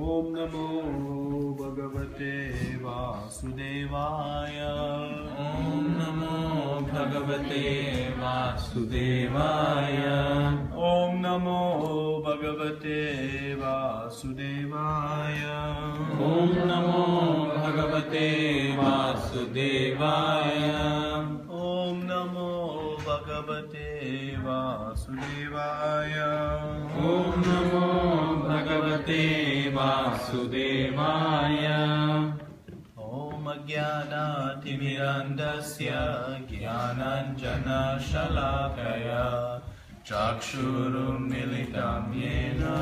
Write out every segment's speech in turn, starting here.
Om Namo Bhagavate Vasudevaya. Om Namo Bhagavate Vasudevaya. Om Namo Bhagavate Vasudevaya. Om Namo Bhagavate Vasudevaya. Om Namo Bhagavate Vasudevaya. Om Namo Bhagavate Vasudevaya. Om Jnana Timirandasya Jnananjana Shalakaya Chakshurum Militam Yena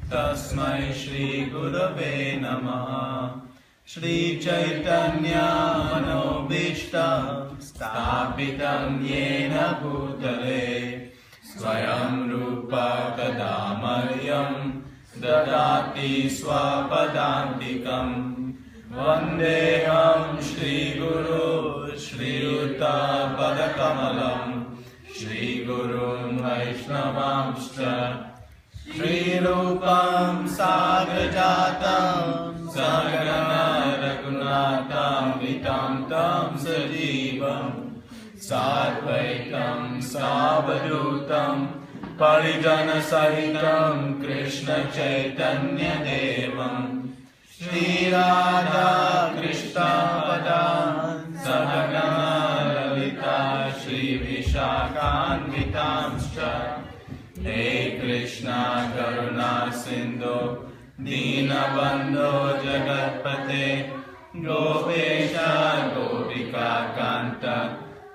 Tasmai Shri Gurave Namaha. Shri Chaitanya Manobishtam Sthapitam Yena Bhutale Swayam Rupa Kadamaryam Dadati Swapadantikam. Vandeham Shri Guru Shri Uta Padakamalam Shri Gurun Vaishnavamscha Shri Rupam Sagrajatam Sagana Raghunatam Vitam Tam Sajivam Sadvaitam Savadutam Parijana Sahitam Krishna Chaitanya Devam Shri Radha Krishna Padan Sahagana Lalita Shri Vishakhanvitamscha. Hey Krishna Karuna Sindhu Dinabandho Jagatpate Gopesha Gopika Kanta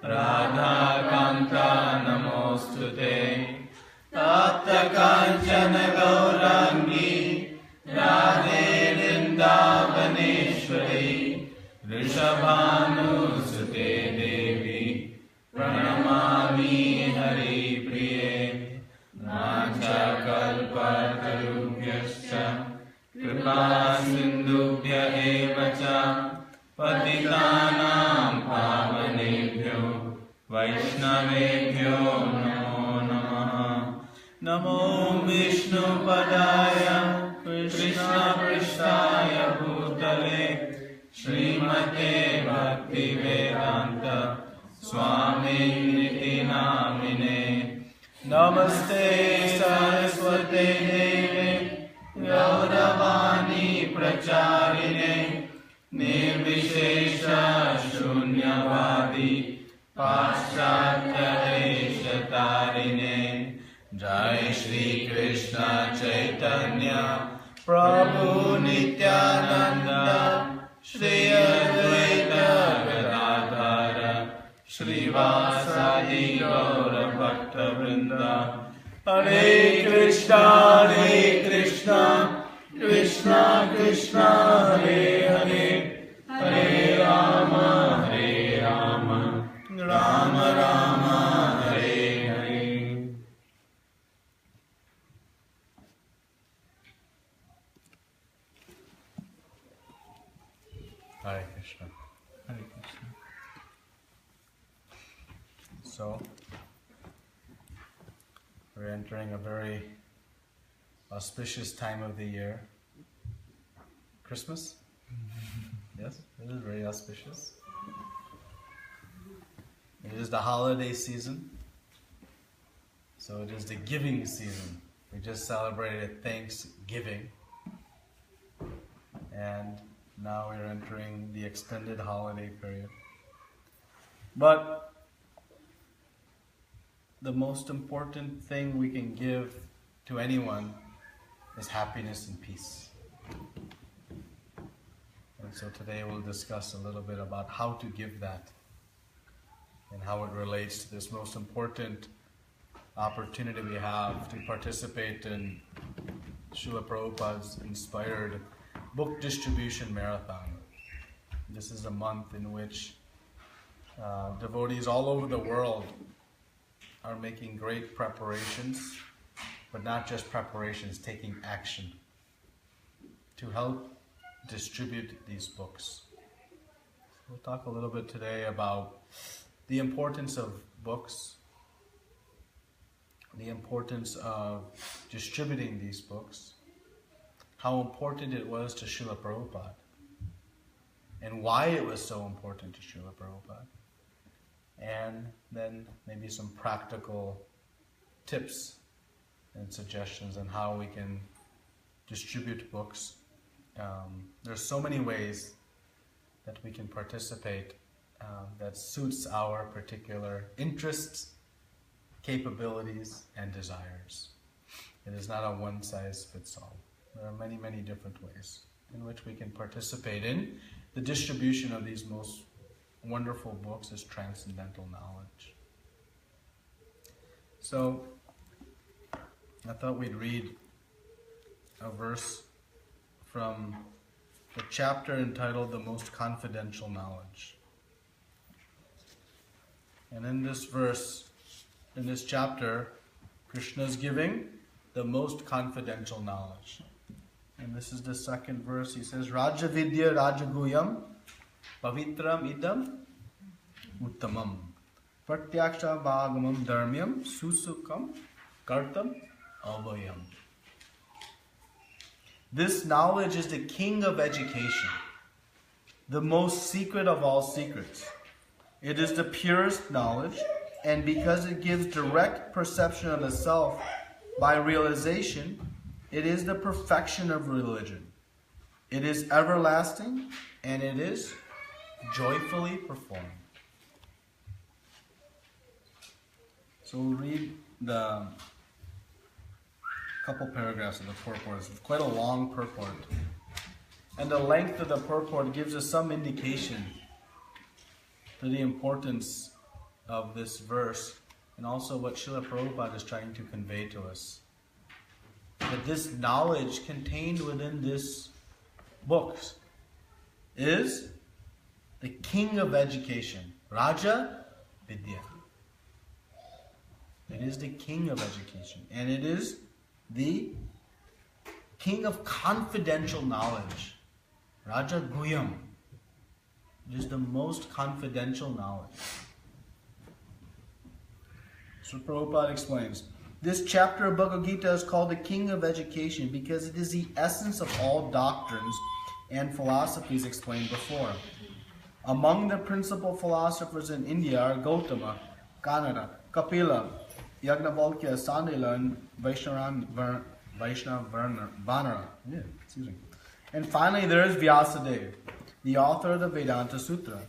Radha Kanta Namostute. Tapta Kanchana Gaurangi Radhe Vrindavaneshwari Rishabhanusute Devi Pranamami Hari Priye. Mancha kalpatarubhyascha kripa sindhubhya eva cha patitanam pavanebhyo vaishnavebhyo namo namaha. Namo Vishnu Padaya Krishna Prishthaya Bhutale Srimate Bhakti Vedanta Swami Niti Namine. Namaste Saraswate Deve Gauravani Pracharine Nirvishesha Shunyavadi Paschatya Deshatarine. Jai Shri Krishna Chaitanya Prabhu Nityananda Shri Advaita Gadadhara Shri Vasadi Gaura Bhakta Vrinda. Hare Krishna Krishna Krishna Hare Hare Hare Rama Rama Rama Hare Hare. Hare Krishna. Hare Krishna. So, we're entering a very auspicious time of the year. Christmas? Yes, it is very auspicious. It is the holiday season. So it is the giving season. We just celebrated Thanksgiving. And now we're entering the extended holiday period. But the most important thing we can give to anyone is happiness and peace. And so today we'll discuss a little bit about how to give that and how it relates to this most important opportunity we have to participate in Srila Prabhupada's inspired book distribution marathon. This is a month in which devotees all over the world are making great preparations, but not just preparations, taking action to help distribute these books. We'll talk a little bit today about the importance of books, the importance of distributing these books, how important it was to Srila Prabhupada, and why it was so important to Srila Prabhupada, and then maybe some practical tips and suggestions on how we can distribute books. There's so many ways that we can participate that suits our particular interests, capabilities, and desires. It is not a one-size-fits-all. There are many, many different ways in which we can participate in the distribution of these most wonderful books as transcendental knowledge. So, I thought we'd read a verse from the chapter entitled The Most Confidential Knowledge. And in this verse, in this chapter, Krishna is giving the most confidential knowledge. And this is the second verse. He says, Raja Vidya Rajaguyam Pavitram Idam Uttamam Pratyaksha Bhagamam Dharmyam Susukam Kartam Avayam. This knowledge is the king of education, the most secret of all secrets. It is the purest knowledge, and because it gives direct perception of the self by realization, it is the perfection of religion. It is everlasting, and it is joyfully performed. So we'll read the couple paragraphs of the purport. It's quite a long purport. And the length of the purport gives us some indication to the importance of this verse and also what Srila Prabhupada is trying to convey to us. That this knowledge contained within this book is the king of education, Raja Vidya. It is the king of education, and it is the king of confidential knowledge, Raja Guyam. It is the most confidential knowledge. So Prabhupada explains, this chapter of Bhagavad Gita is called the king of education because it is the essence of all doctrines and philosophies explained before. Among the principal philosophers in India are Gautama, Kanada, Kapila, Yagnavalkya, Sandila, and Vaishnava Vanara. And finally, there is Vyasadeva, the author of the Vedanta Sutra.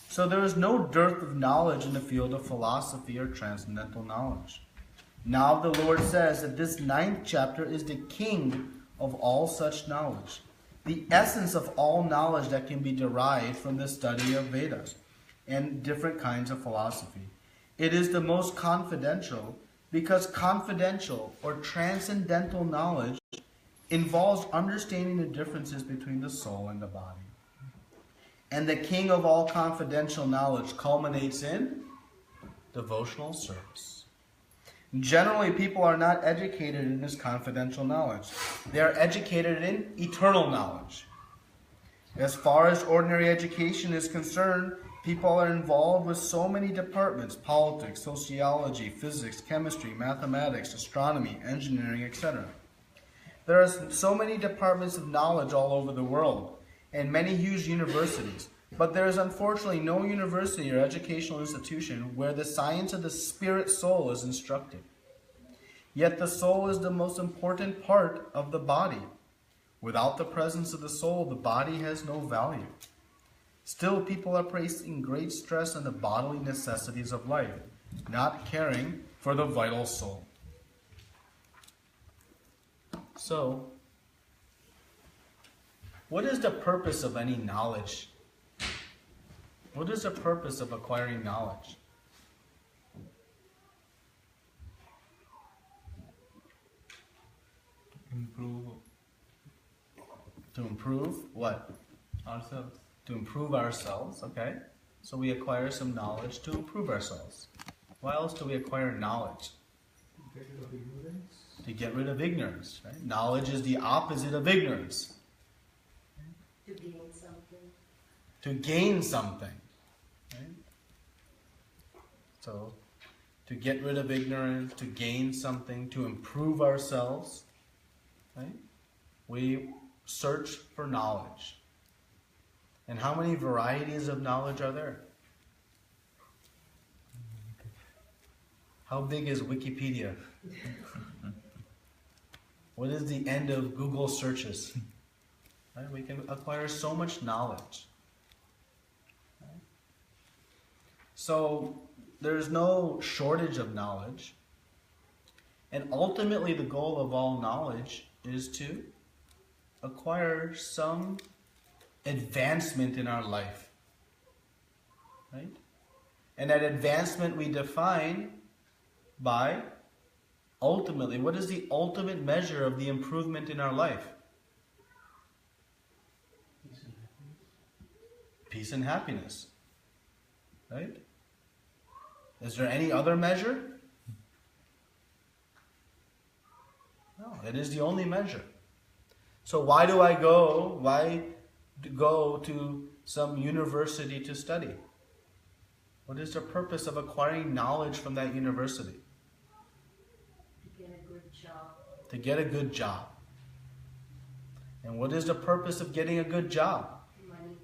So there is no dearth of knowledge in the field of philosophy or transcendental knowledge. Now the Lord says that this 9th chapter is the king of all such knowledge, the essence of all knowledge that can be derived from the study of Vedas and different kinds of philosophy. It is the most confidential because confidential or transcendental knowledge involves understanding the differences between the soul and the body. And the king of all confidential knowledge culminates in devotional service. Generally, people are not educated in this confidential knowledge. They are educated in eternal knowledge. As far as ordinary education is concerned, people are involved with so many departments: politics, sociology, physics, chemistry, mathematics, astronomy, engineering, etc. There are so many departments of knowledge all over the world, and many huge universities. But there is unfortunately no university or educational institution where the science of the spirit soul is instructed. Yet the soul is the most important part of the body. Without the presence of the soul, the body has no value. Still, people are placing great stress on the bodily necessities of life, not caring for the vital soul. So, what is the purpose of any knowledge? What is the purpose of acquiring knowledge? To improve what? Ourselves. To improve ourselves, okay. So we acquire some knowledge to improve ourselves. Why else do we acquire knowledge? To get rid of ignorance, right? Knowledge is the opposite of ignorance. To gain something. to gain something. Right? So, to get rid of ignorance, to gain something, to improve ourselves, right? We search for knowledge. And how many varieties of knowledge are there? How big is Wikipedia? What is the end of Google searches? Right? We can acquire so much knowledge. Right? So there's no shortage of knowledge. And ultimately the goal of all knowledge is to acquire some advancement in our life. Right? And that advancement we define by ultimately, what is the ultimate measure of the improvement in our life? Peace and happiness. Right? Is there any other measure? No, it is the only measure. So why do I go? Why go to some university to study? What is the purpose of acquiring knowledge from that university? To get a good job. To get a good job. And what is the purpose of getting a good job? Money.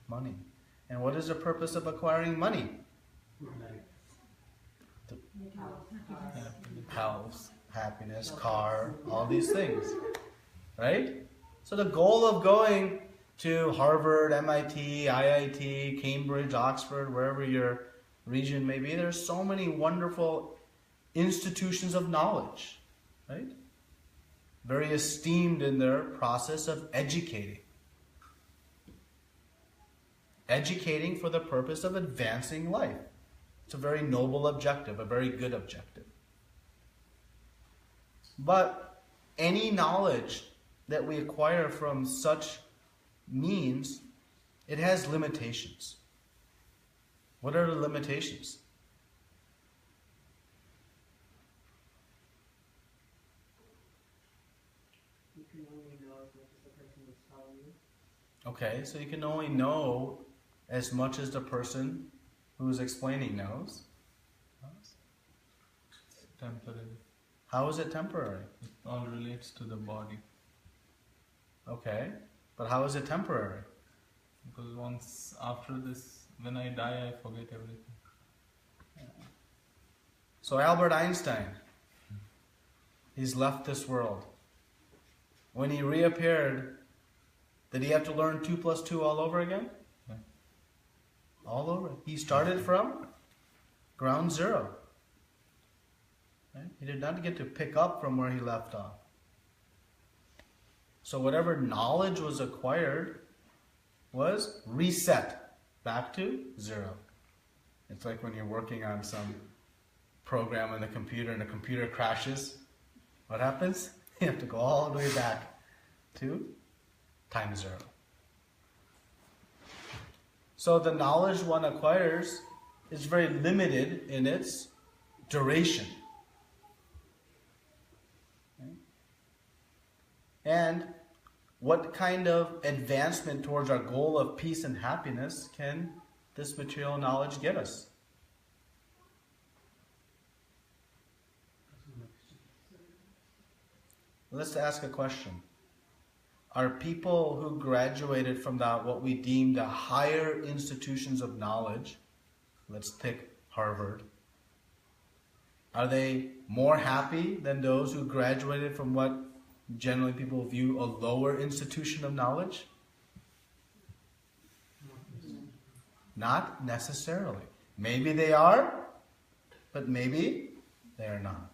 Money. And what is the purpose of acquiring money? Health, happiness, car, all these things. Right? So the goal of going to Harvard, MIT, IIT, Cambridge, Oxford, wherever your region may be, there's so many wonderful institutions of knowledge. Right? Very esteemed in their process of educating. Educating for the purpose of advancing life. It's a very noble objective, a very good objective. But any knowledge that we acquire from such means, it has limitations. What are the limitations? You can only know as much as the person is telling you. Okay, so you can only know as much as the person who is explaining knows. It's temporary. How is it temporary? It all relates to the body. Okay, but how is it temporary? Because once after this, when I die, I forget everything. So Albert Einstein, he's left this world. When he reappeared, did he have to learn 2 + 2 all over again? Yeah. All over. He started from ground zero. Right? He did not get to pick up from where he left off. So whatever knowledge was acquired was reset back to zero. It's like when you're working on some program on the computer and the computer crashes. What happens? You have to go all the way back to time zero. So the knowledge one acquires is very limited in its duration. Okay? And what kind of advancement towards our goal of peace and happiness can this material knowledge get us? Let's ask a question. Are people who graduated from what we deem the higher institutions of knowledge, let's take Harvard, are they more happy than those who graduated from what generally people view a lower institution of knowledge? Not necessarily. Maybe they are, but maybe they are not.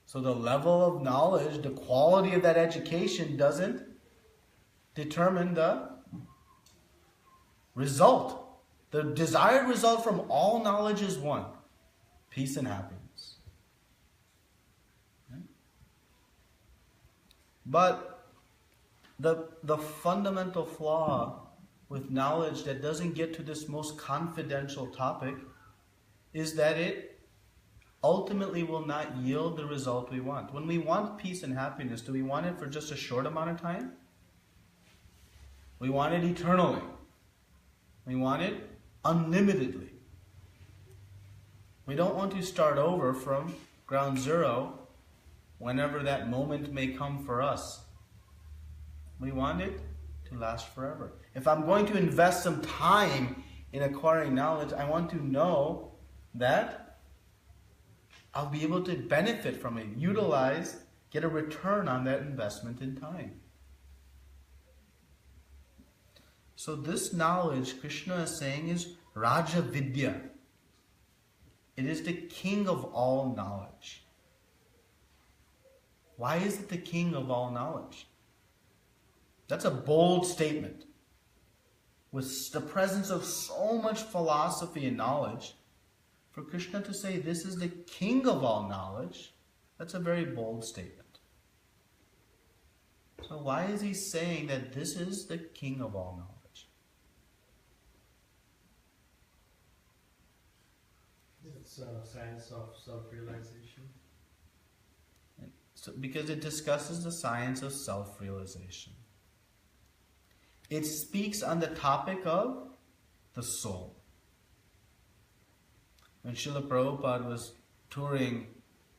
So the level of knowledge, the quality of that education doesn't determine the result. The desired result from all knowledge is one: peace and happiness. Okay? But the fundamental flaw with knowledge that doesn't get to this most confidential topic is that it ultimately will not yield the result we want. When we want peace and happiness, do we want it for just a short amount of time? We want it eternally. We want it unlimitedly. We don't want to start over from ground zero whenever that moment may come for us. We want it to last forever. If I'm going to invest some time in acquiring knowledge, I want to know that I'll be able to benefit from it, utilize, get a return on that investment in time. So this knowledge, Krishna is saying, is Raja Vidya. It is the king of all knowledge. Why is it the king of all knowledge? That's a bold statement. With the presence of so much philosophy and knowledge, for Krishna to say this is the king of all knowledge, that's a very bold statement. So why is he saying that this is the king of all knowledge? It's a science of self-realization. So, because it discusses the science of self-realization. It speaks on the topic of the soul. When Srila Prabhupada was touring,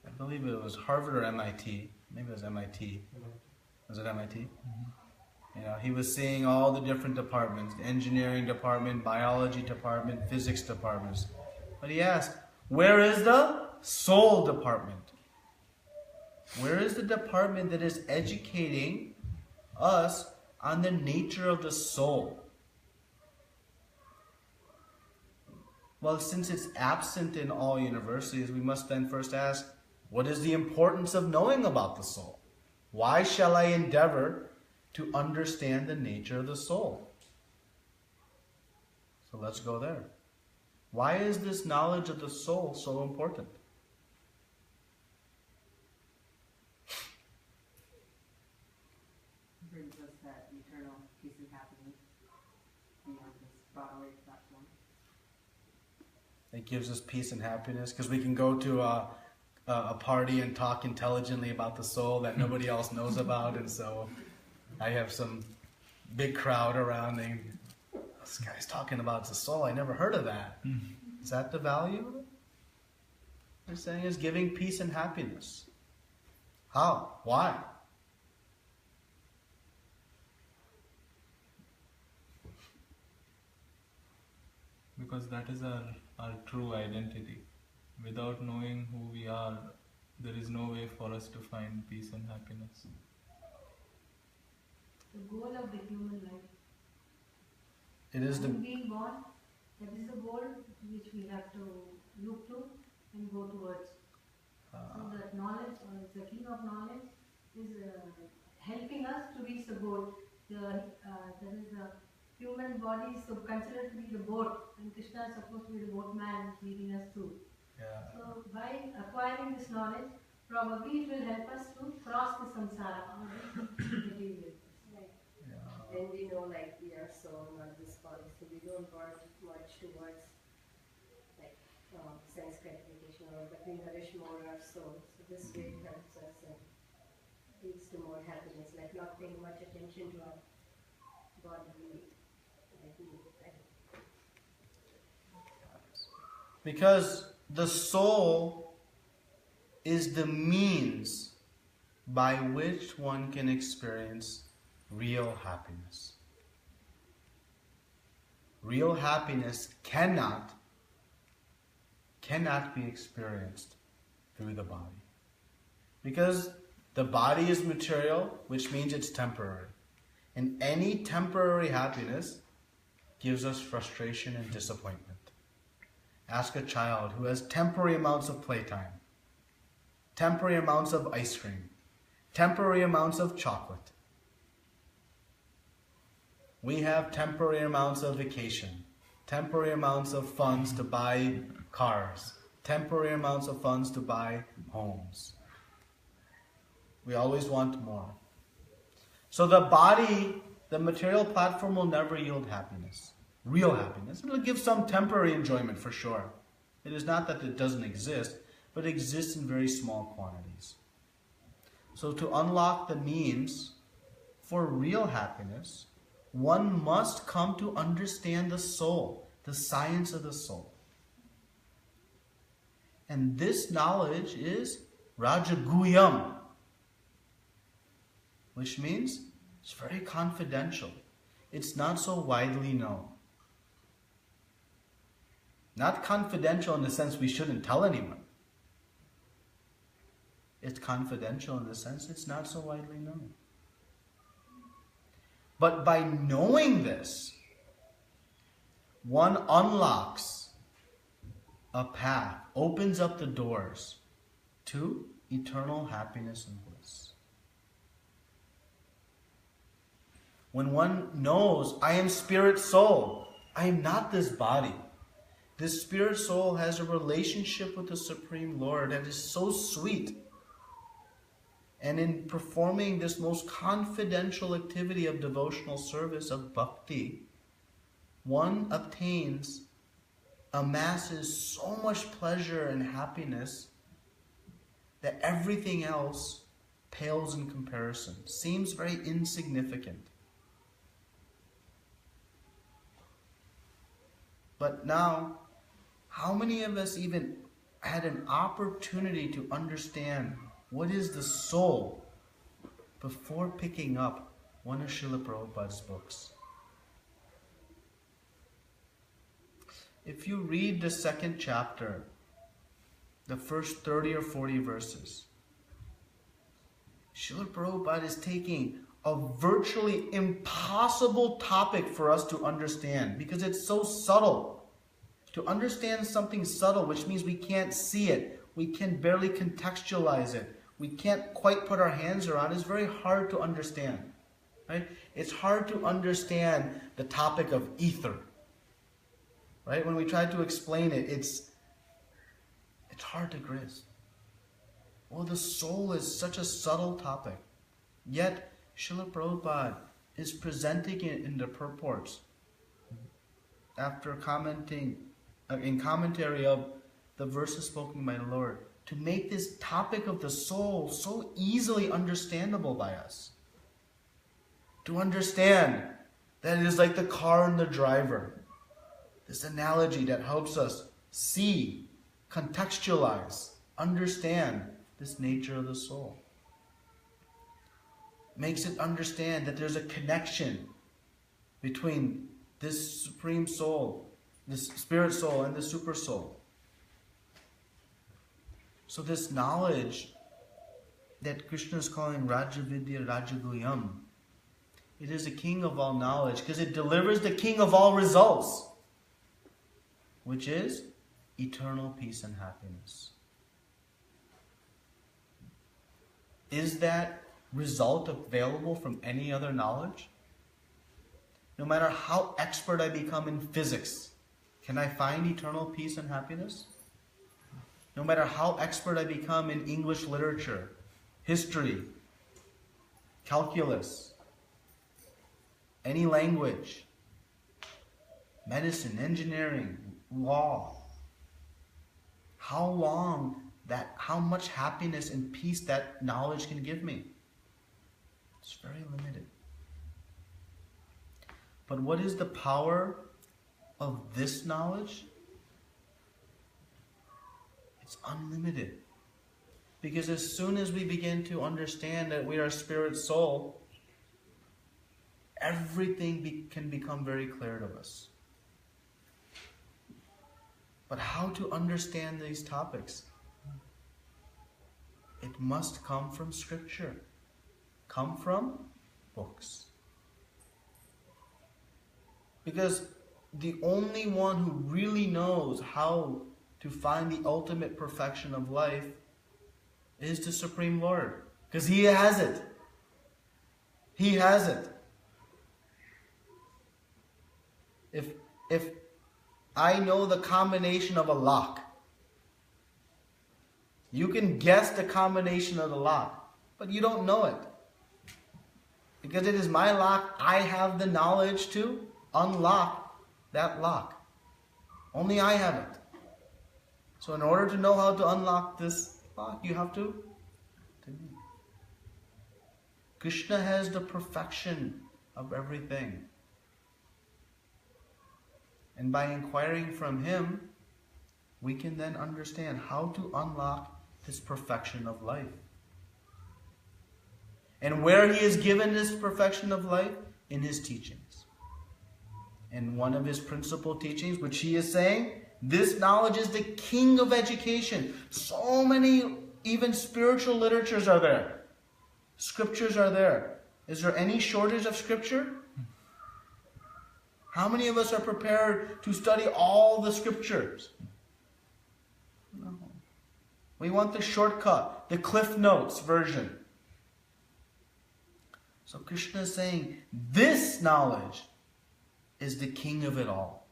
I believe it was Harvard or MIT, maybe it was MIT. Was it MIT? Mm-hmm. You know, he was seeing all the different departments, the engineering department, biology department, physics departments. But he asked, where is the soul department? Where is the department that is educating us on the nature of the soul? Well, since it's absent in all universities, we must then first ask, what is the importance of knowing about the soul? Why shall I endeavor to understand the nature of the soul? So let's go there. Why is this knowledge of the soul so important? Brings us that eternal peace and happiness beyond this Broadway platform. It gives us peace and happiness because we can go to a party and talk intelligently about the soul that nobody else knows about, and so I have some big crowd around and this guy's talking about the soul. I never heard of that. Is that the value of it? They're saying is giving peace and happiness. How? Why? Because that is our true identity. Without knowing who we are, there is no way for us to find peace and happiness. The goal of the human life. It is the Being born, that is the goal which we have to look to and go towards. So that knowledge, or the king of knowledge, is helping us to reach the goal. That is the human body is considered to be the boat, and Krishna is supposed to be the boatman leading us through. yeah. So by acquiring this knowledge, probably it will help us to cross the samsara or the material. Then we know like we are soul, not this body, so we don't work much towards like sense gratification or that we nourish more our soul. So this way it helps us and leads to more happiness, like not paying much attention to our bodily like Because the soul is the means by which one can experience real happiness. Real happiness cannot be experienced through the body. Because the body is material, which means it's temporary. And any temporary happiness gives us frustration and disappointment. Ask a child who has temporary amounts of playtime, temporary amounts of ice cream, temporary amounts of chocolate. We have temporary amounts of vacation, temporary amounts of funds to buy cars, temporary amounts of funds to buy homes. We always want more. So the body, the material platform will never yield happiness, real happiness. It will give some temporary enjoyment for sure. It is not that it doesn't exist, but it exists in very small quantities. So to unlock the means for real happiness, one must come to understand the soul, the science of the soul. And this knowledge is Rajaguyam, which means it's very confidential. It's not so widely known. Not confidential in the sense we shouldn't tell anyone. It's confidential in the sense it's not so widely known. But by knowing this, one unlocks a path, opens up the doors to eternal happiness and bliss. When one knows, I am spirit soul, I am not this body. This spirit soul has a relationship with the Supreme Lord that is so sweet. And in performing this most confidential activity of devotional service, of bhakti, one amasses so much pleasure and happiness that everything else pales in comparison, seems very insignificant. But now, how many of us even had an opportunity to understand what is the soul before picking up one of Srila Prabhupada's books? If you read the second chapter, the first 30 or 40 verses, Srila Prabhupada is taking a virtually impossible topic for us to understand because it's so subtle. To understand something subtle, which means we can't see it, we can barely contextualize it, we can't quite put our hands around, is very hard to understand. Right? It's hard to understand the topic of ether. Right? When we try to explain it, it's hard to grasp. Well, the soul is such a subtle topic. Yet, Srila Prabhupada is presenting it in the purports after in commentary of the verses spoken by the Lord, to make this topic of the soul so easily understandable by us. To understand that it is like the car and the driver. This analogy that helps us see, contextualize, understand this nature of the soul. Makes it understand that there's a connection between this supreme soul, this spirit soul, and the super soul. So this knowledge that Krishna is calling Rajavidya Rajaguyam, it is a king of all knowledge because it delivers the king of all results, which is eternal peace and happiness. Is that result available from any other knowledge? No matter how expert I become in physics, can I find eternal peace and happiness? No matter how expert I become in English literature, history, calculus, any language, medicine, engineering, law, how much happiness and peace that knowledge can give me? It's very limited. But what is the power of this knowledge? It's unlimited. Because as soon as we begin to understand that we are spirit soul, everything can become very clear to us. But how to understand these topics? It must come from scripture. Come from books. Because the only one who really knows how to find the ultimate perfection of life is the Supreme Lord. Because He has it. He has it. If I know the combination of a lock, you can guess the combination of the lock, but you don't know it. Because it is my lock, I have the knowledge to unlock that lock. Only I have it. So in order to know how to unlock this lock, you have to me. Krishna has the perfection of everything. And by inquiring from Him, we can then understand how to unlock this perfection of life. And where He has given this perfection of life? In His teachings. And one of His principal teachings, which He is saying, this knowledge is the king of education. So many, even spiritual literatures are there. Scriptures are there. Is there any shortage of scripture? How many of us are prepared to study all the scriptures? No. We want the shortcut, the Cliff Notes version. So Krishna is saying, this knowledge is the king of it all.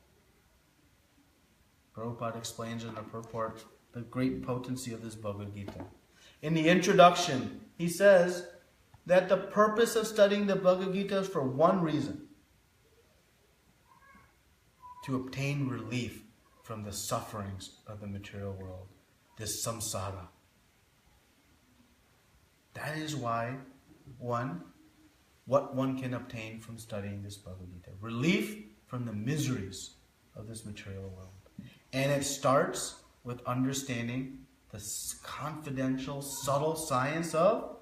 Prabhupada explains in the purport the great potency of this Bhagavad Gita. In the introduction, he says that the purpose of studying the Bhagavad Gita is for one reason: to obtain relief from the sufferings of the material world, this samsara. That is why what one can obtain from studying this Bhagavad Gita. Relief from the miseries of this material world. And it starts with understanding the confidential, subtle science of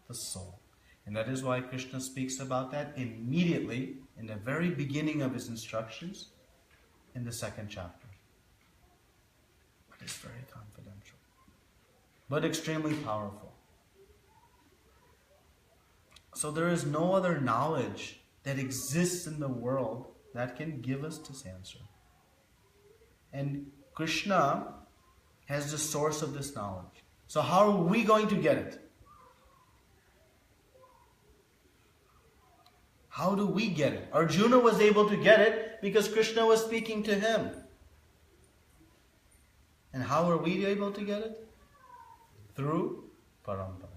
the soul. And that is why Krishna speaks about that immediately in the very beginning of his instructions in the 2nd chapter. But it's very confidential, but extremely powerful. So there is no other knowledge that exists in the world that can give us this answer. And Krishna has the source of this knowledge. So how are we going to get it? How do we get it? Arjuna was able to get it because Krishna was speaking to him. And how are we able to get it? Through parampara.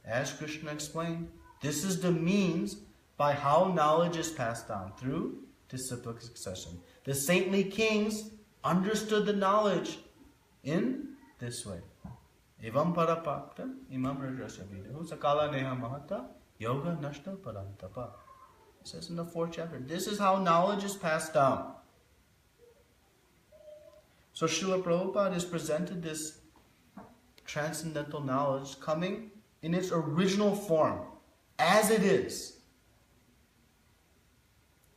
As Krishna explained, this is the means by how knowledge is passed down, through disciplic succession. The saintly kings understood the knowledge in this way. Evam parapaktam imam rajasya vidu sakala neha mahata yoga nashta parantapa. It says in the 4th chapter. This is how knowledge is passed down. So Srila Prabhupada has presented this transcendental knowledge coming in its original form, as it is,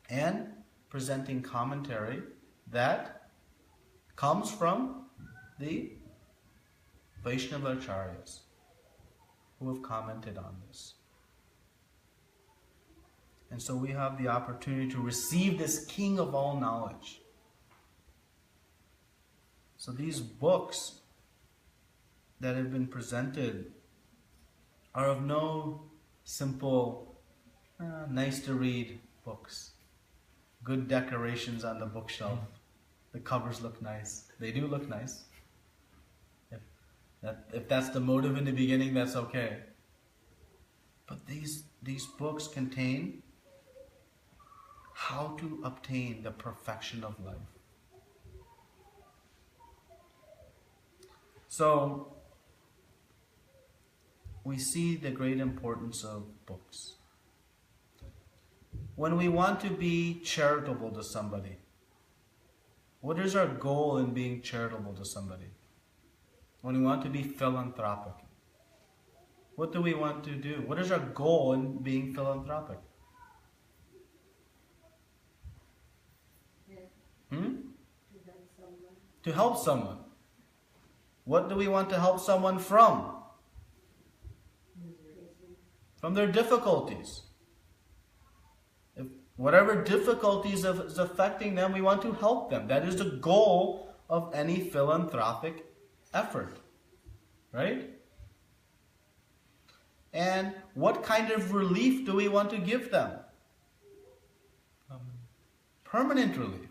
and presenting commentary that comes from the Vaishnava Acharyas who have commented on this. And so we have the opportunity to receive this king of all knowledge. So these books that have been presented are of no simple, nice to read books. Good decorations on the bookshelf. The covers look nice. They do look nice. If that's the motive in the beginning, that's okay. But these books contain how to obtain the perfection of life. So, we see the great importance of books. When we want to be charitable to somebody, what is our goal in being charitable to somebody? When we want to be philanthropic, what do we want to do? What is our goal in being philanthropic? To help someone. What do we want to help someone from? From their difficulties. If whatever difficulties is affecting them, we want to help them. That is the goal of any philanthropic effort. Right? And what kind of relief do we want to give them? Permanent relief.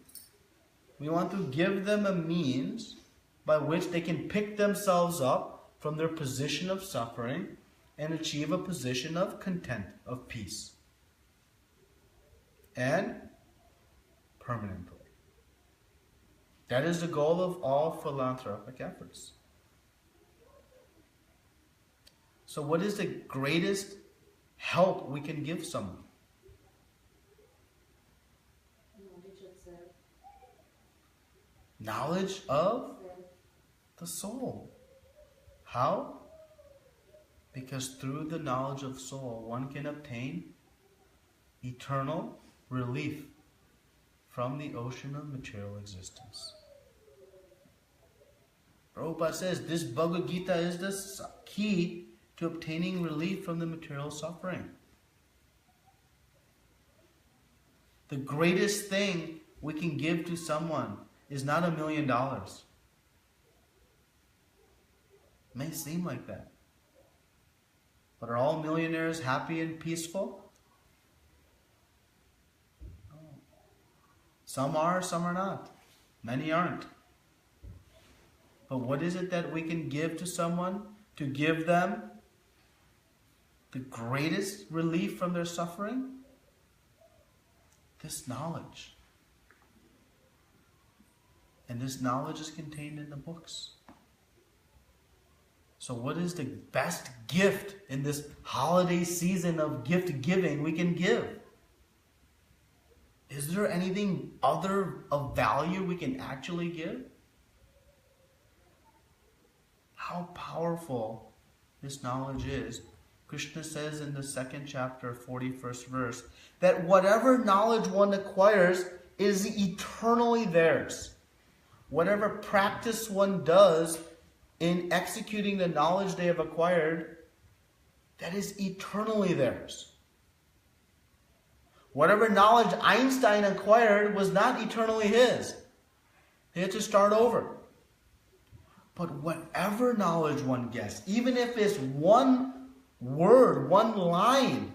We want to give them a means by which they can pick themselves up from their position of suffering and achieve a position of content, of peace. And permanently. That is the goal of all philanthropic efforts. So what is the greatest help we can give someone? Knowledge of self. knowledge of the soul. How? Because through the knowledge of soul, one can obtain eternal relief from the ocean of material existence. Prabhupada says this Bhagavad Gita is the key to obtaining relief from the material suffering. The greatest thing we can give to someone is not $1 million. It may seem like that. But are all millionaires happy and peaceful? No. Some are, some are not. Many aren't. But what is it that we can give to someone to give them the greatest relief from their suffering? This knowledge. And this knowledge is contained in the books. So what is the best gift in this holiday season of gift giving we can give? Is there anything other of value we can actually give? How powerful this knowledge is. Krishna says in the 2nd chapter, 41st verse, that whatever knowledge one acquires is eternally theirs. Whatever practice one does in executing the knowledge they have acquired, that is eternally theirs. Whatever knowledge Einstein acquired was not eternally his. He had to start over. But whatever knowledge one gets, even if it's one word, one line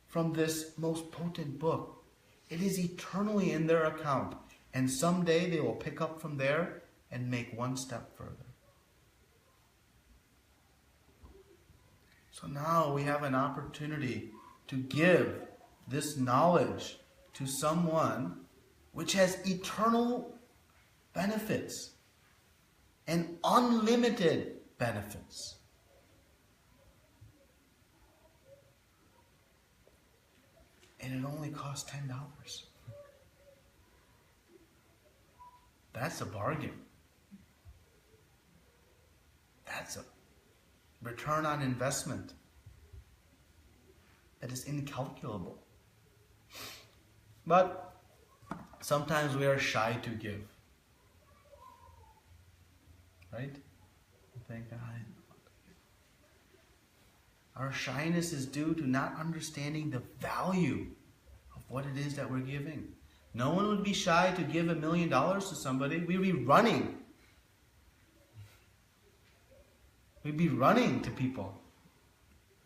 from this most potent book, it is eternally in their account. And someday they will pick up from there and make one step further. So now we have an opportunity to give this knowledge to someone which has eternal benefits and unlimited benefits. And it only costs $10. That's a bargain. That's a return on investment that is incalculable. But sometimes we are shy to give. Right? Thank God. Our shyness is due to not understanding the value of what it is that we're giving. No one would be shy to give $1 million to somebody. We'd be running. We'd be running to people.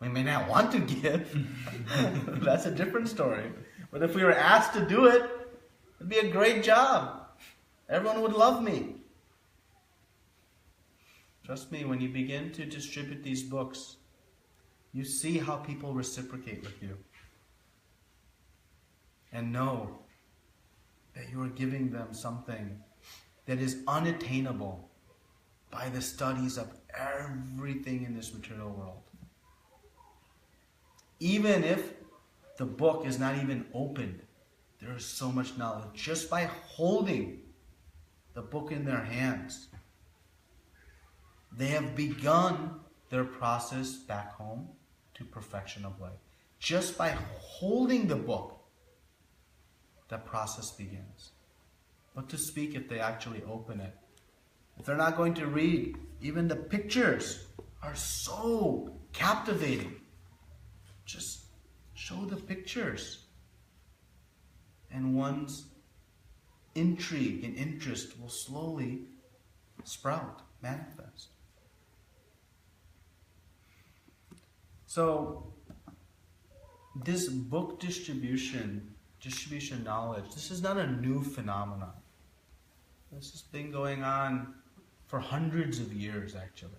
We may not want to give. That's a different story. But if we were asked to do it, it'd be a great job. Everyone would love me. Trust me, when you begin to distribute these books, you see how people reciprocate with you. And know that you are giving them something that is unattainable by the studies of everything in this material world. Even if the book is not even opened, there is so much knowledge. Just by holding the book in their hands, they have begun their process back home to perfection of life. Just by holding the book, the process begins. What to speak if they actually open it? If they're not going to read, even the pictures are so captivating. Just show the pictures. And one's intrigue and interest will slowly sprout, manifest. So, this book distribution knowledge, this is not a new phenomenon. This has been going on for hundreds of years, actually.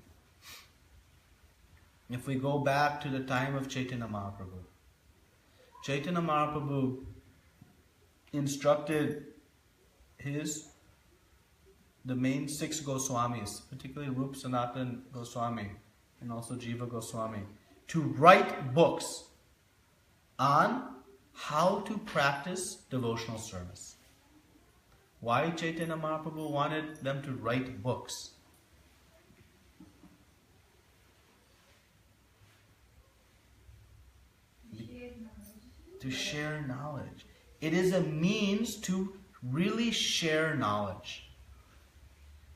If we go back to the time of Chaitanya Mahaprabhu, Chaitanya Mahaprabhu instructed the main 6 Goswamis, particularly Rup Sanatan Goswami and also Jiva Goswami, to write books on how to practice devotional service. Why Chaitanya Mahaprabhu wanted them to write books? To share knowledge. It is a means to really share knowledge.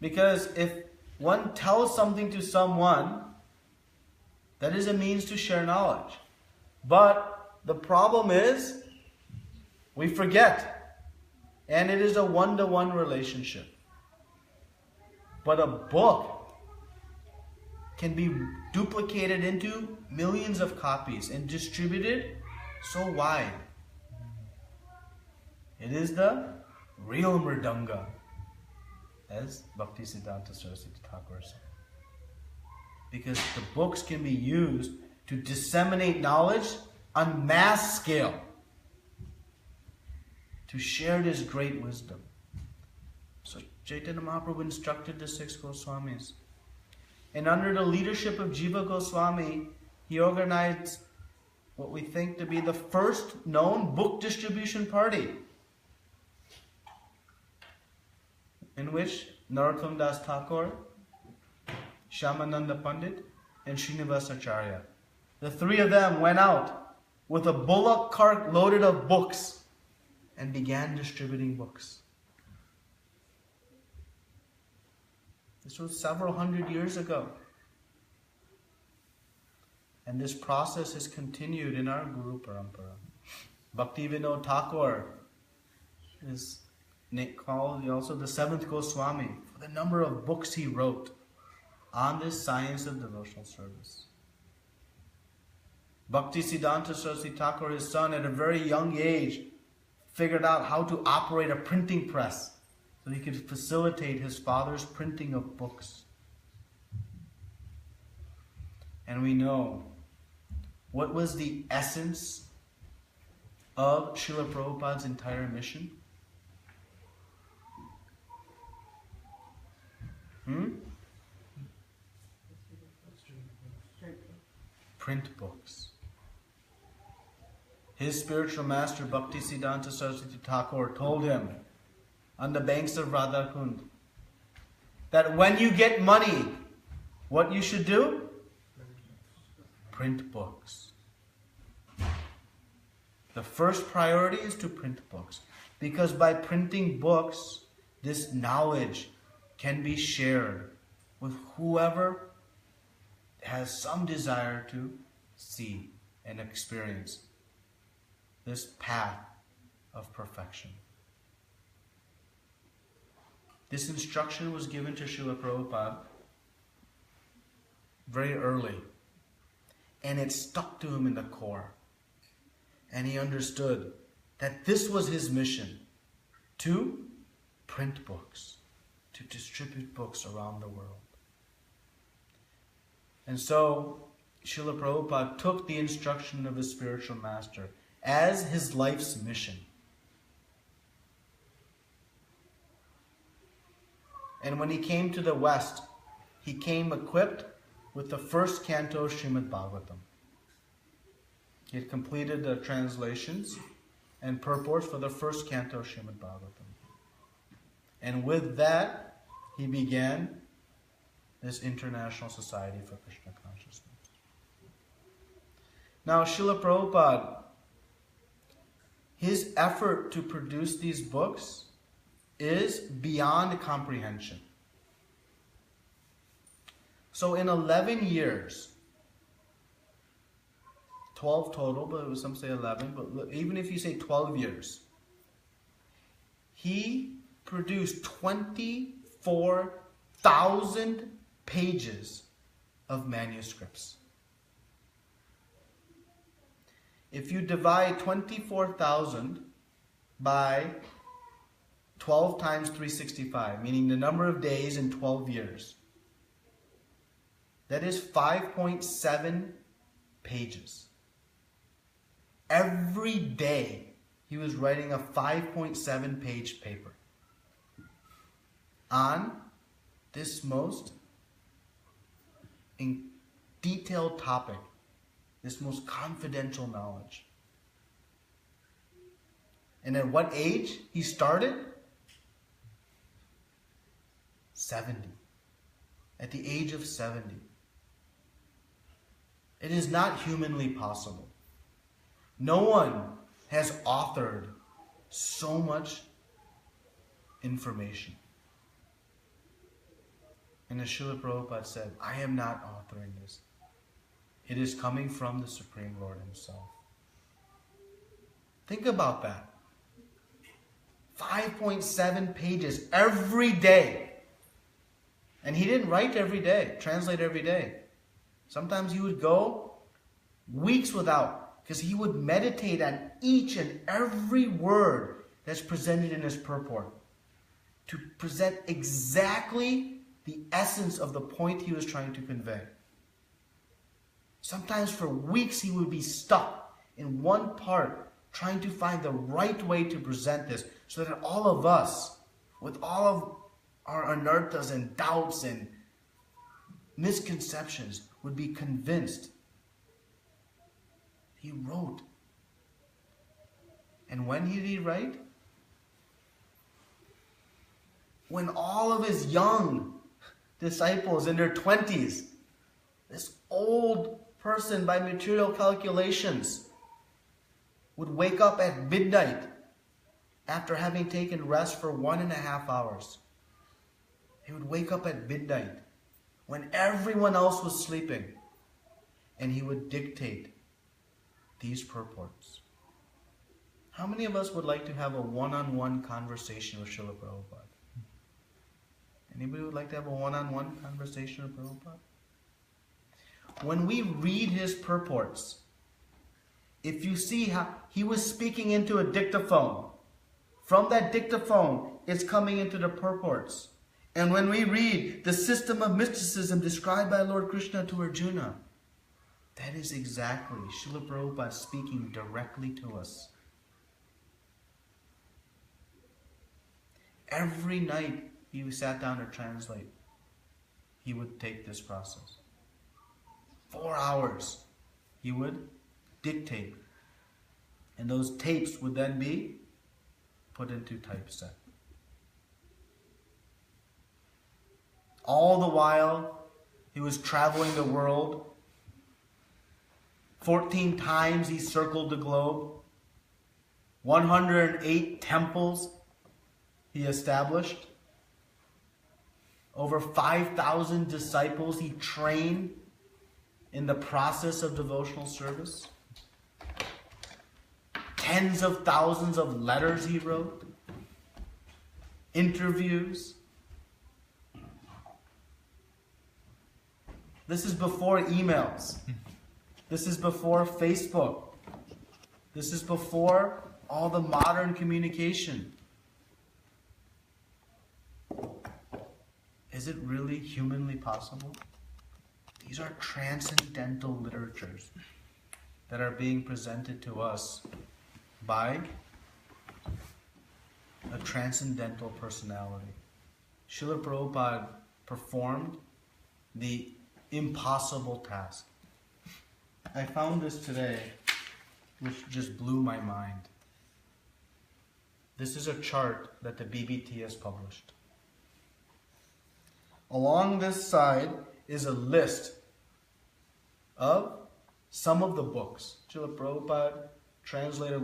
Because if one tells something to someone, that is a means to share knowledge. But the problem is, we forget. And it is a one-to-one relationship. But a book can be duplicated into millions of copies and distributed so wide. It is the real mridanga, as Bhaktisiddhanta Saraswati Thakur said. Because the books can be used to disseminate knowledge on mass scale, to share this great wisdom. So Chaitanya Mahaprabhu instructed the 6 Goswamis. And under the leadership of Jiva Goswami, he organized what we think to be the first known book distribution party, in which Narottam Das Thakur, Shyamananda Pandit, and Srinivas Acharya, the 3 of them went out with a bullock cart loaded of books and began distributing books. This was several hundred years ago. And this process is continued in our Guru Parampara. Bhaktivinoda Thakur is called also the 7th Goswami for the number of books he wrote on this science of devotional service. Bhaktisiddhanta Saraswati Thakur, his son, at a very young age, figured out how to operate a printing press so he could facilitate his father's printing of books. And we know what was the essence of Srila Prabhupada's entire mission? Print books. His spiritual master Bhaktisiddhanta Saraswati Thakur told him on the banks of Radhakund that when you get money, what you should do? Print books. The first priority is to print books, because by printing books, this knowledge can be shared with whoever has some desire to see and experience this path of perfection. This instruction was given to Srila Prabhupada very early, and it stuck to him in the core. And he understood that this was his mission, to print books, to distribute books around the world. And so, Srila Prabhupada took the instruction of his spiritual master as his life's mission. And when he came to the West, he came equipped with the first canto of Srimad Bhagavatam. He had completed the translations and purports for the first canto of Srimad Bhagavatam. And with that, he began this International Society for Krishna Consciousness. Now, Srila Prabhupada, his effort to produce these books is beyond comprehension. So in 11 years, 12 total, but some say 11, but even if you say 12 years, he produced 24,000 pages of manuscripts. If you divide 24,000 by 12 times 365, meaning the number of days in 12 years, that is 5.7 pages. Every day he was writing a 5.7 page paper on this most detailed topic, this most confidential knowledge. And at what age he started? 70. At the age of 70. It is not humanly possible. No one has authored so much information. And as Srila Prabhupada said, I am not authoring this. It is coming from the Supreme Lord Himself. Think about that. 5.7 pages every day. And he didn't write every day, translate every day. Sometimes he would go weeks without, because he would meditate on each and every word that's presented in his purport to present exactly the essence of the point he was trying to convey. Sometimes for weeks he would be stuck in one part, trying to find the right way to present this, so that all of us, with all of our anarthas and doubts and misconceptions, would be convinced. He wrote. And when did he write? When all of his young disciples in their 20s, this old person by material calculations, would wake up at midnight after having taken rest for 1.5 hours. He would wake up at midnight when everyone else was sleeping, and he would dictate these purports. How many of us would like to have a one-on-one conversation with Srila Prabhupada? Anybody would like to have a one-on-one conversation with Prabhupada? When we read his purports, if you see how he was speaking into a dictaphone, from that dictaphone, it's coming into the purports. And when we read the system of mysticism described by Lord Krishna to Arjuna, that is exactly Srila Prabhupada speaking directly to us. Every night he sat down to translate, he would take this process. 4 hours he would dictate. And those tapes would then be put into typeset. All the while, he was traveling the world. 14 times he circled the globe. 108 temples he established. Over 5,000 disciples he trained in the process of devotional service. Tens of thousands of letters he wrote. Interviews. This is before emails. This is before Facebook. This is before all the modern communication. Is it really humanly possible? These are transcendental literatures that are being presented to us by a transcendental personality. Srila Prabhupada performed the impossible task. I found this today, which just blew my mind. This is a chart that the BBT has published. Along this side is a list of some of the books. Srila Prabhupada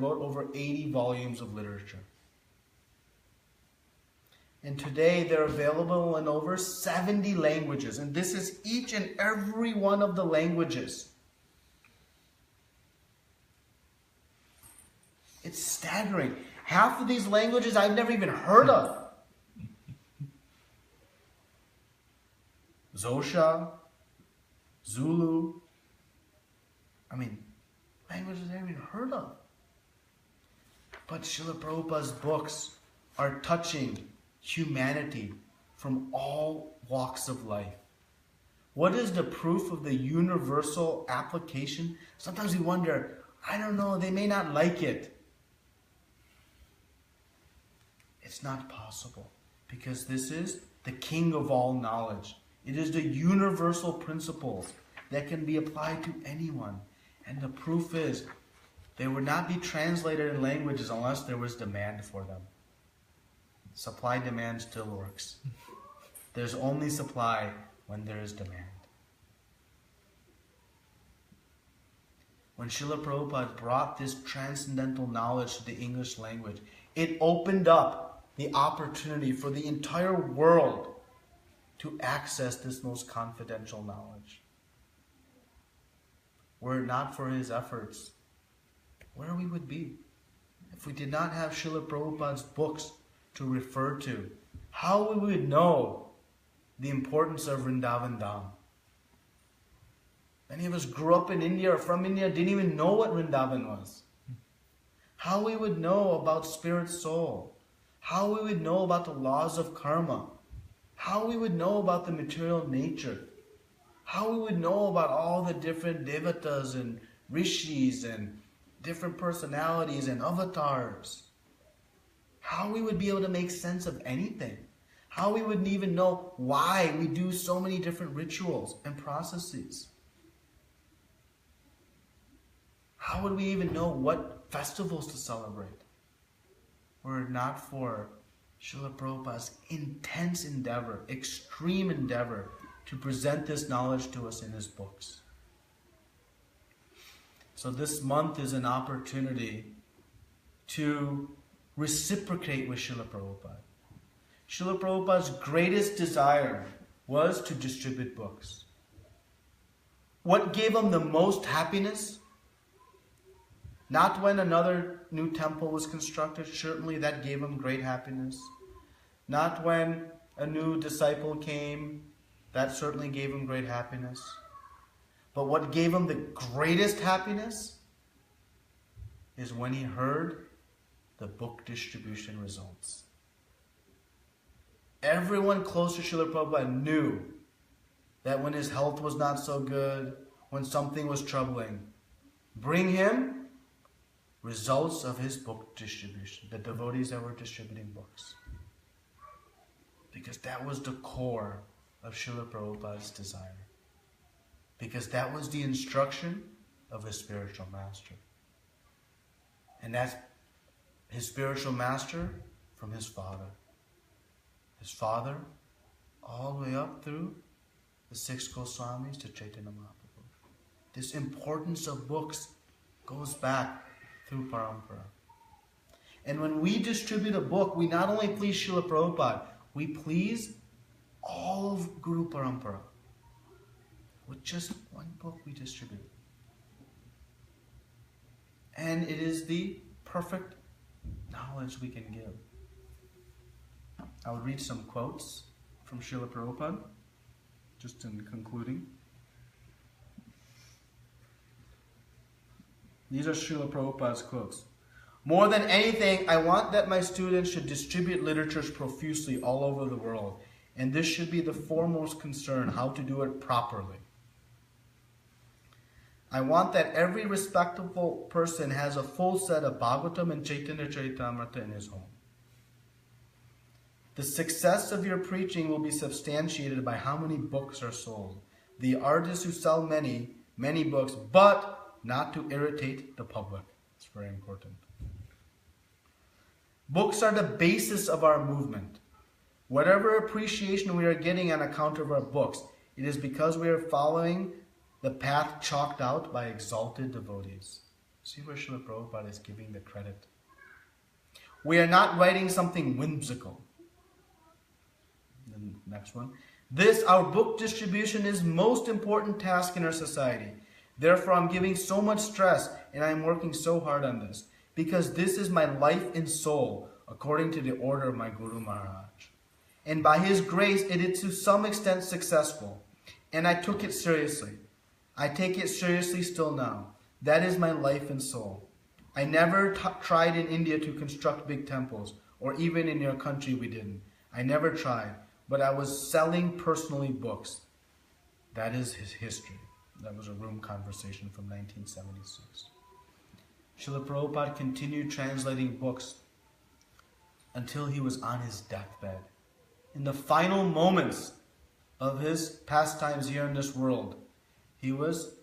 wrote over 80 volumes of literature. And today they're available in over 70 languages. And this is each and every one of the languages. It's staggering. Half of these languages I've never even heard of. Xhosa, Zulu. Languages I haven't even heard of. But Srila Prabhupada's books are touching humanity from all walks of life. What is the proof of the universal application? Sometimes we wonder, I don't know, they may not like it. It's not possible, because this is the king of all knowledge. It is the universal principles that can be applied to anyone. And the proof is, they would not be translated in languages unless there was demand for them. Supply-demand still works. There's only supply when there is demand. When Srila Prabhupada brought this transcendental knowledge to the English language, it opened up the opportunity for the entire world to access this most confidential knowledge. Were it not for his efforts, where we would be. If we did not have Srila Prabhupada's books to refer to, how we would know the importance of Vrindavan Dham. Many of us grew up in India or from India, didn't even know what Vrindavan was. How we would know about spirit soul. How we would know about the laws of karma. How we would know about the material nature. How we would know about all the different devatas and rishis and different personalities and avatars. How we would be able to make sense of anything. How we wouldn't even know why we do so many different rituals and processes. How would we even know what festivals to celebrate? Were it not for Srila Prabhupada's intense endeavor, extreme endeavor, to present this knowledge to us in his books. So this month is an opportunity to reciprocate with Srila Prabhupada. Srila Prabhupada's greatest desire was to distribute books. What gave him the most happiness? Not when another new temple was constructed, certainly that gave him great happiness. Not when a new disciple came, that certainly gave him great happiness. But what gave him the greatest happiness is when he heard the book distribution results. Everyone close to Srila Prabhupada knew that when his health was not so good, when something was troubling, bring him results of his book distribution, the devotees that were distributing books. Because that was the core of Srila Prabhupada's desire. Because that was the instruction of his spiritual master. And that's his spiritual master from his father. His father, all the way up through the 6 Goswamis to Chaitanya Mahaprabhu. This importance of books goes back through parampara. And when we distribute a book, we not only please Srila Prabhupada, we please all of Guru Parampara. With just one book we distribute. And it is the perfect knowledge we can give. I will read some quotes from Srila Prabhupada, just in concluding. These are Srila Prabhupada's quotes. More than anything, I want that my students should distribute literatures profusely all over the world. And this should be the foremost concern, how to do it properly. I want that every respectable person has a full set of Bhagavatam and Chaitanya Charitamrita in his home. The success of your preaching will be substantiated by how many books are sold. The artists who sell many, many books, but not to irritate the public. It's very important. Books are the basis of our movement. Whatever appreciation we are getting on account of our books, it is because we are following the path chalked out by exalted devotees. See where Srila Prabhupada is giving the credit. We are not writing something whimsical. The next one. This, our book distribution, is most important task in our society. Therefore, I'm giving so much stress and I'm working so hard on this. Because this is my life and soul, according to the order of my Guru Maharaj. And by his grace, it is to some extent successful. And I took it seriously. I take it seriously still now. That is my life and soul. I never tried in India to construct big temples, or even in your country we didn't. I never tried, but I was selling personally books. That is his history. That was a room conversation from 1976. Srila Prabhupada continued translating books until he was on his deathbed. In the final moments of his pastimes here in this world, he was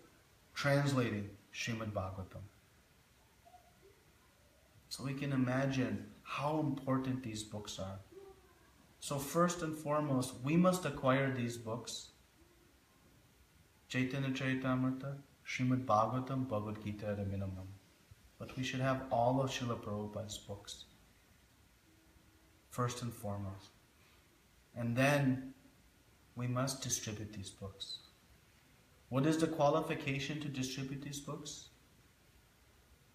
translating Srimad Bhagavatam. So we can imagine how important these books are. So first and foremost, we must acquire these books. Chaitanya Charitamrita, Srimad Bhagavatam, Bhagavad Gita at a minimum. But we should have all of Srila Prabhupada's books. First and foremost. And then we must distribute these books. What is the qualification to distribute these books?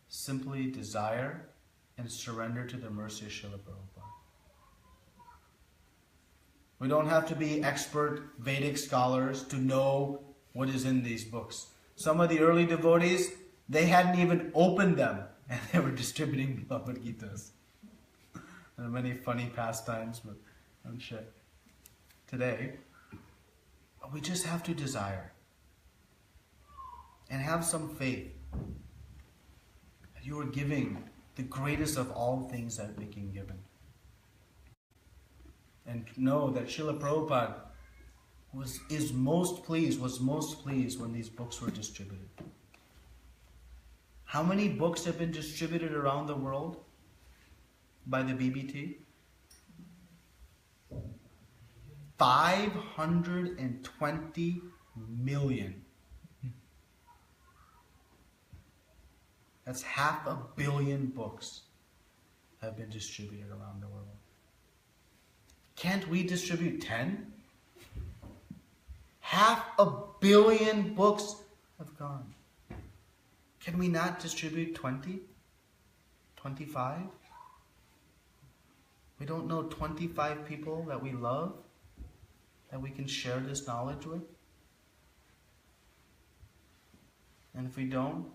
Simply desire and surrender to the mercy of Srila Prabhupada. We don't have to be expert Vedic scholars to know what is in these books. Some of the early devotees, they hadn't even opened them and they were distributing Bhagavad Gitas. There are many funny pastimes, but I'm sure today, we just have to desire and have some faith that you are giving the greatest of all things that we can give. And know that Srila Prabhupada was most pleased when these books were distributed. How many books have been distributed around the world by the BBT? 520 million. That's 500 million books have been distributed around the world. Can't we distribute 10? 500 million books have gone. Can we not distribute 20? 25? We don't know 25 people that we love, that we can share this knowledge with? And if we don't,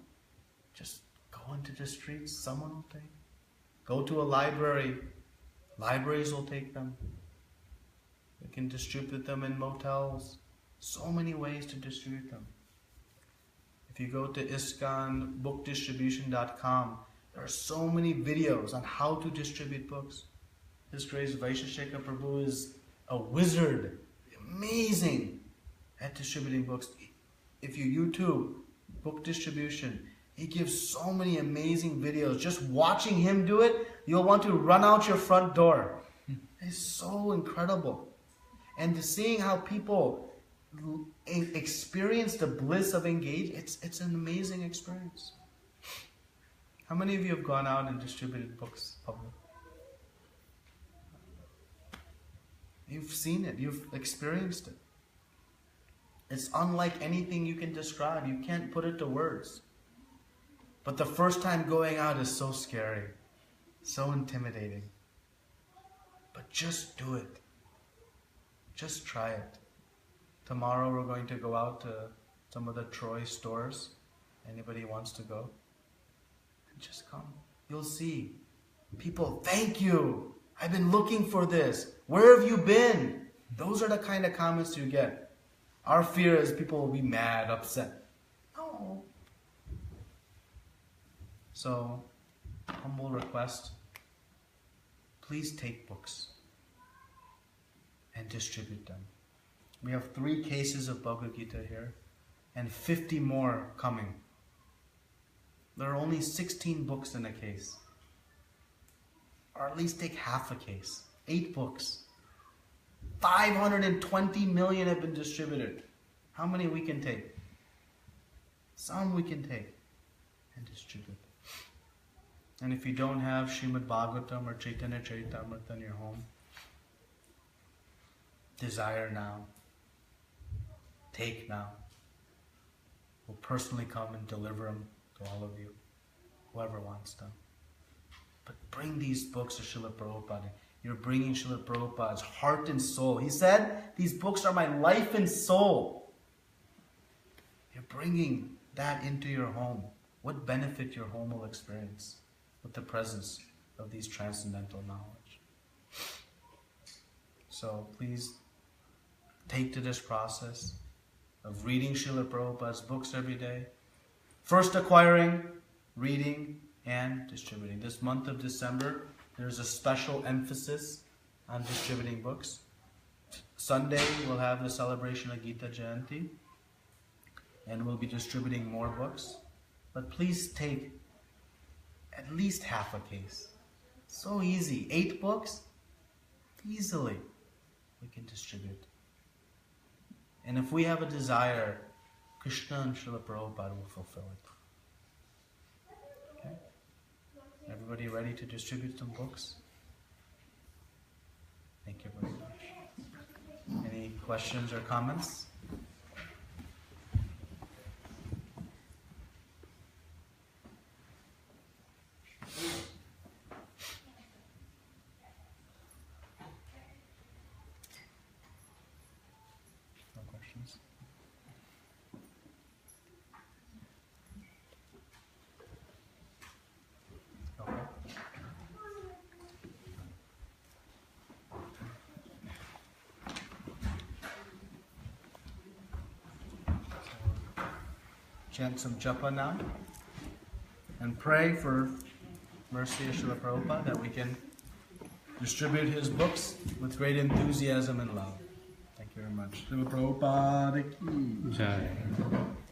just go into the streets, someone will take. Go to a library, libraries will take them. We can distribute them in motels. So many ways to distribute them. If you go to ISKCONbookdistribution.com, there are so many videos on how to distribute books. His Grace Vaisheshika Prabhu is a wizard, amazing at distributing books. If you YouTube book distribution, he gives so many amazing videos. Just watching him do it, you'll want to run out your front door. It's so incredible. And seeing how people experience the bliss of engage, it's an amazing experience. How many of you have gone out and distributed books public? You've seen it, you've experienced it. It's unlike anything you can describe. You can't put it to words. But the first time going out is so scary, so intimidating. But just do it. Just try it. Tomorrow we're going to go out to some of the Troy stores. Anybody wants to go? Just come. You'll see. People, thank you. I've been looking for this. Where have you been? Those are the kind of comments you get. Our fear is people will be mad, upset. No. So, humble request. Please take books and distribute them. We have 3 cases of Bhagavad Gita here and 50 more coming. There are only 16 books in a case. Or at least take half a case. 8 books. 520 million have been distributed. How many we can take? Some we can take and distribute. And if you don't have Srimad Bhagavatam or Chaitanya Charitamrita in your home, desire now. Take now. We'll personally come and deliver them to all of you, whoever wants them. But bring these books to Srila Prabhupada. You're bringing Srila Prabhupada's heart and soul. He said, these books are my life and soul. You're bringing that into your home. What benefit your home will experience with the presence of these transcendental knowledge. So please take to this process of reading Srila Prabhupada's books every day. First acquiring, reading, and distributing. This month of December, there's a special emphasis on distributing books. Sunday, we'll have the celebration of Gita Jayanti, and we'll be distributing more books. But please take at least half a case. So easy. 8 books? Easily. we can distribute. And if we have a desire, Krishna and Srila Prabhupada will fulfill it. Okay? Everybody ready to distribute some books? Thank you very much. Any questions or comments? No questions? Okay. Chant some japa now and pray for mercy of Srila Prabhupada that we can distribute his books with great enthusiasm and love. Thank you very much. Srila Prabhupada ki Jai.